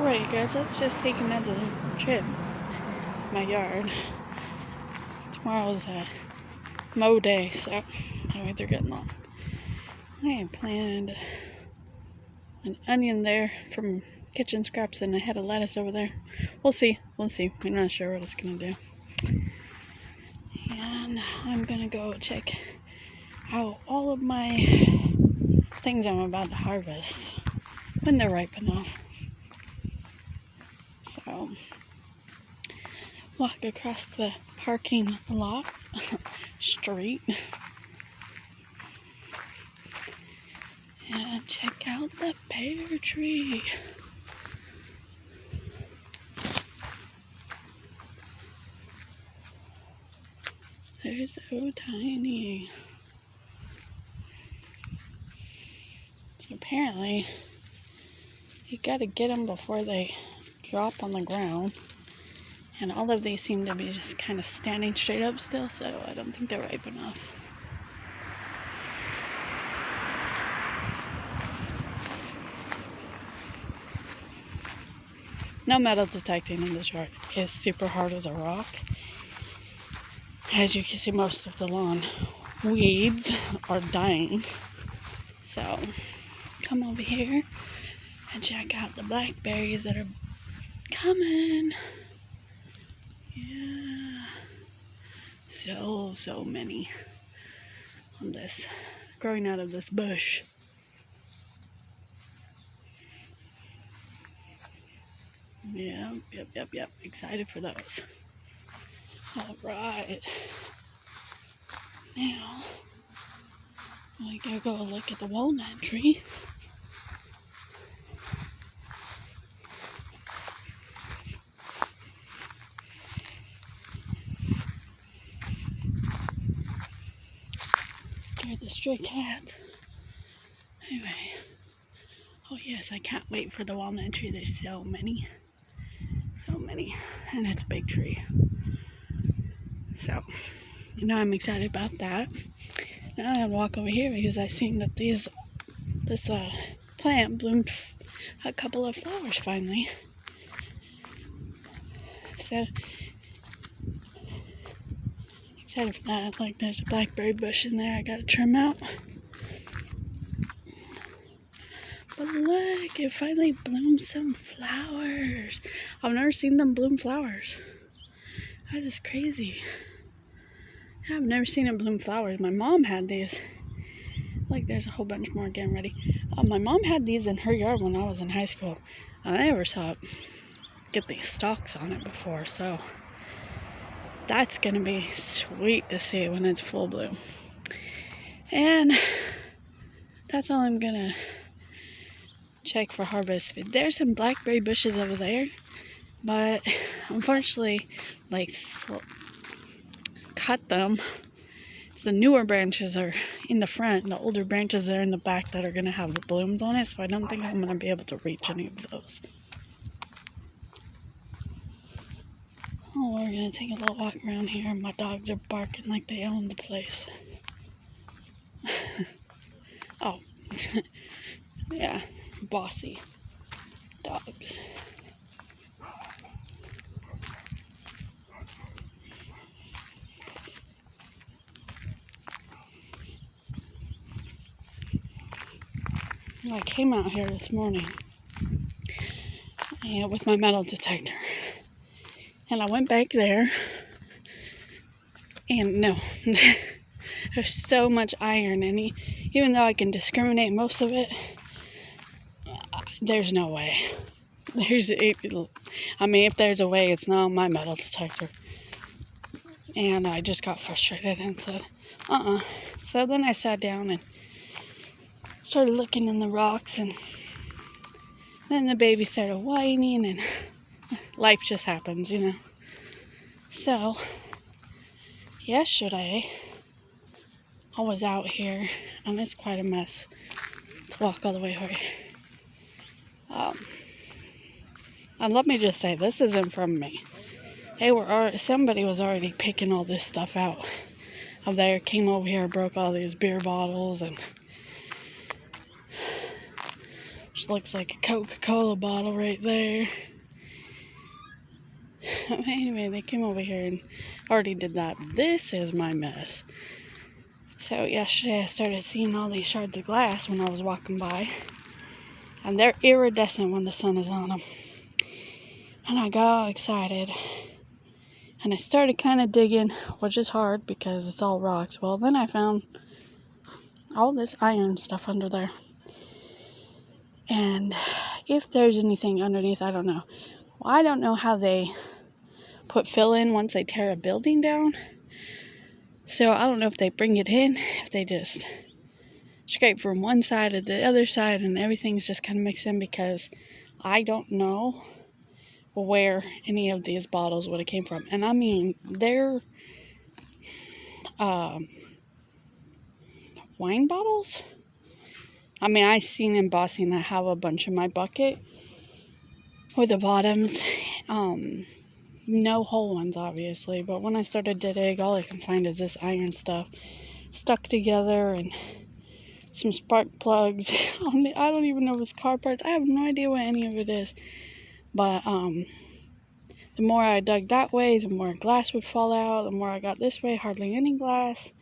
Alright, you guys, let's just take another trip. My yard. Tomorrow's a mow day, so anyways, they're getting long. I have planned an onion there from kitchen scraps and a head of lettuce over there. We'll see. We're not sure what it's gonna do. And I'm gonna go check out all of my things I'm about to harvest when they're ripe enough. So, walk across the parking lot street and check out the pear tree. They're so tiny. So apparently, you gotta get them before they drop on the ground. And all of these seem to be just kind of standing straight up still, so I don't think they're ripe enough. No metal detecting in this yard. It's super hard as a rock. As you can see, most of the lawn weeds are dying. So come over here and check out the blackberries that are coming. Yeah. So many on this, growing out of this bush. Yep. Excited for those. All right. Now, I gotta go look at the walnut tree. Scared the stray cat. Anyway. Oh yes, I can't wait for the walnut tree. There's so many. And it's a big tree. So, I'm excited about that. Now I'm gonna walk over here because I seen that this plant bloomed a couple of flowers finally. So excited for that. Like there's a blackberry bush in there I gotta trim out. But look, it finally bloomed some flowers. I've never seen them bloom flowers. That is crazy. I've never seen it bloom flowers. My mom had these. Like there's a whole bunch more getting ready. My mom had these in her yard when I was in high school. I never saw it get these stalks on it before, so that's gonna be sweet to see when it's full bloom. And that's all I'm gonna check for harvest. There's some blackberry bushes over there, but unfortunately, cut them. The newer branches are in the front, and the older branches are in the back that are going to have the blooms on it, so I don't think I'm going to be able to reach any of those. Oh, we're going to take a little walk around here. My dogs are barking like they own the place. Oh, yeah, bossy dogs. I came out here this morning with my metal detector, and I went back there, and no, there's so much iron, and even though I can discriminate most of it, there's no way. If there's a way, it's not on my metal detector. And I just got frustrated and said, So then I sat down and started looking in the rocks, and then the baby started whining, and life just happens, So, yesterday, I was out here, and it's quite a mess to walk all the way over. And let me just say, this isn't from me. Somebody was already picking all this stuff out. Up there, came over here, broke all these beer bottles, and which looks like a Coca-Cola bottle right there. Anyway, they came over here and already did that. This is my mess. So yesterday I started seeing all these shards of glass when I was walking by. And they're iridescent when the sun is on them. And I got all excited. And I started kind of digging, which is hard because it's all rocks. Well, then I found all this iron stuff under there. And if there's anything underneath, I don't know. Well, I don't know how they put fill in once they tear a building down. So I don't know if they bring it in, if they just scrape from one side to the other side and everything's just kind of mixed in, because I don't know where any of these bottles would have came from. And I mean, they're wine bottles. I mean, I seen in Bossing, I have a bunch in my bucket with the bottoms. No whole ones, obviously, but when I started to dig, all I can find is this iron stuff stuck together and some spark plugs. I don't even know if it's car parts. I have no idea what any of it is. But the more I dug that way, the more glass would fall out. The more I got this way, hardly any glass.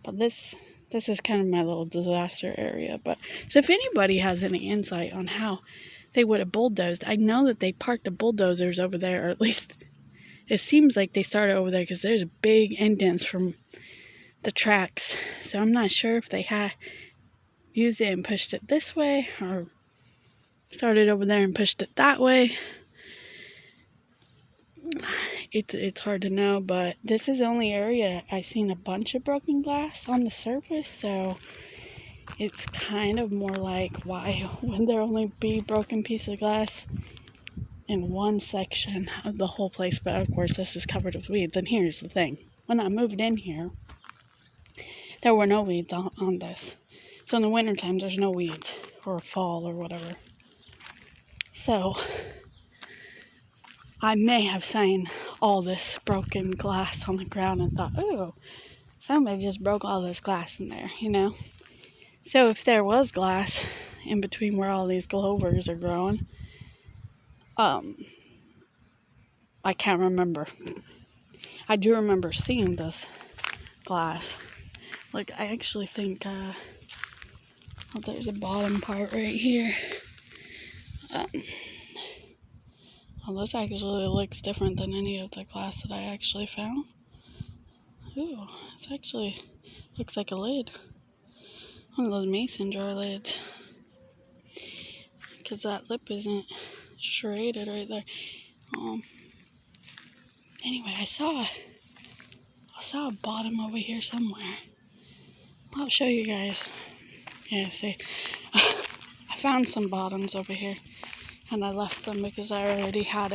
But this is kind of my little disaster area. But so if anybody has any insight on how they would have bulldozed, I know that they parked the bulldozers over there, or at least it seems like they started over there, because there's a big indents from the tracks. So I'm not sure if they had used it and pushed it this way, or started over there and pushed it that way. It's hard to know, but this is the only area I've seen a bunch of broken glass on the surface. So it's kind of more like, why would there only be broken piece of glass in one section of the whole place? But of course, this is covered with weeds. And here's the thing. When I moved in here, there were no weeds on this. So in the wintertime, there's no weeds, or fall, or whatever. So I may have seen all this broken glass on the ground and thought, oh, somebody just broke all this glass in there, you know? So if there was glass in between where all these clovers are growing, I can't remember. I do remember seeing this glass. Like, I actually think, there's a bottom part right here. Well, this actually looks different than any of the glass that I actually found. Ooh, it actually looks like a lid. One of those mason jar lids. Because that lip isn't serrated right there. Anyway, I saw a bottom over here somewhere. I'll show you guys. Yeah, see. I found some bottoms over here, and I left them because I already had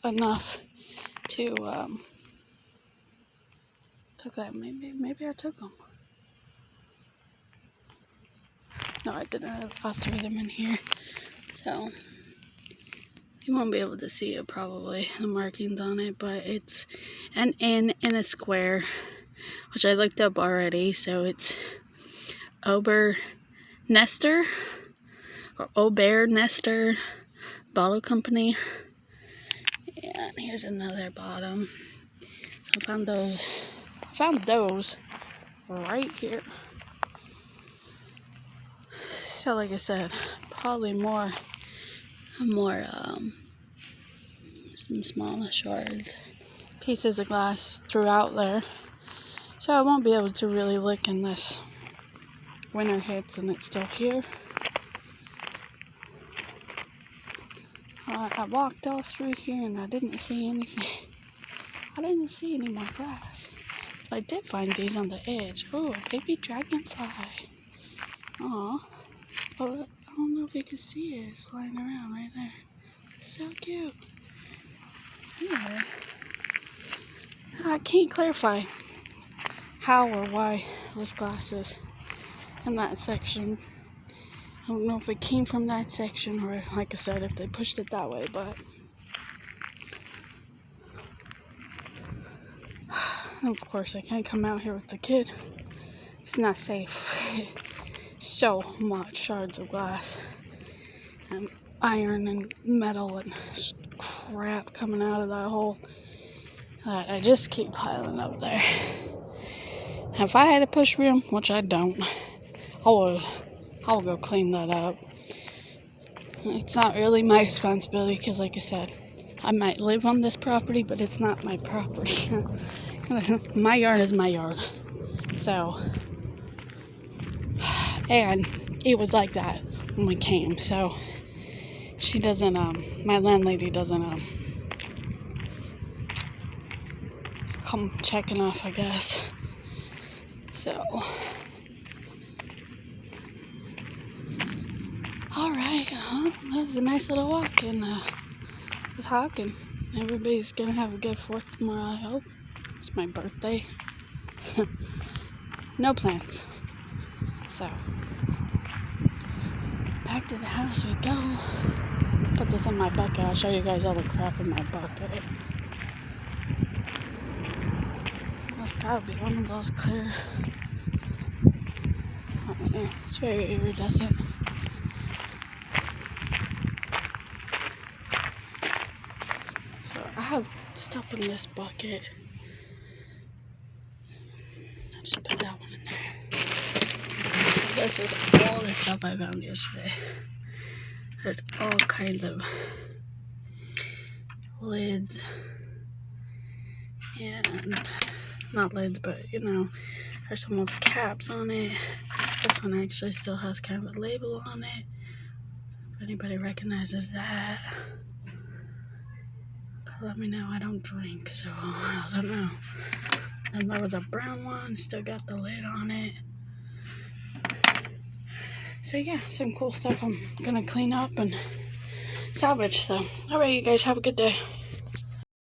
enough to, took that. Maybe I took them. No, I didn't. I threw them in here. So, you won't be able to see it probably, the markings on it, but it's an N in a square, which I looked up already. So it's Ober-Nester, or Ober-Nester Bottle Company. And here's another bottom. So I found those right here. So like I said, probably more some small shards, pieces of glass throughout there. So I won't be able to really look in this winter hits and it's still here. I walked all through here and I didn't see anything. I didn't see any more glass. But I did find these on the edge. Oh, a baby dragonfly. Aw. Well, I don't know if you can see it. It's flying around right there. It's so cute. Anyway, I can't clarify how or why this glass is in that section. I don't know if it came from that section or, like I said, if they pushed it that way, but of course I can't come out here with the kid. It's not safe. So much shards of glass. and iron and metal and crap coming out of that hole that I just keep piling up there. And if I had a push broom, which I don't, I'll go clean that up. It's not really my responsibility because, like I said, I might live on this property, but it's not my property. My yard is my yard. So, and it was like that when we came. So, she doesn't, my landlady doesn't, come checking off, I guess. So, alright, that was a nice little walk and talk, and everybody's gonna have a good 4th tomorrow, I hope. It's my birthday. No plans. So, back to the house we go. Put this in my bucket. I'll show you guys all the crap in my bucket. That's gotta be one of those clear. Oh, yeah, it's very iridescent. So I have stuff in this bucket. I just put that one in there. This was all the stuff I found yesterday. There's all kinds of lids and not lids, but there's some with caps on it. This one actually still has kind of a label on it. If anybody recognizes that, let me know. I don't drink, so I don't know. And there was a brown one, still got the lid on it. So yeah, some cool stuff I'm gonna clean up and salvage. So, alright, you guys have a good day.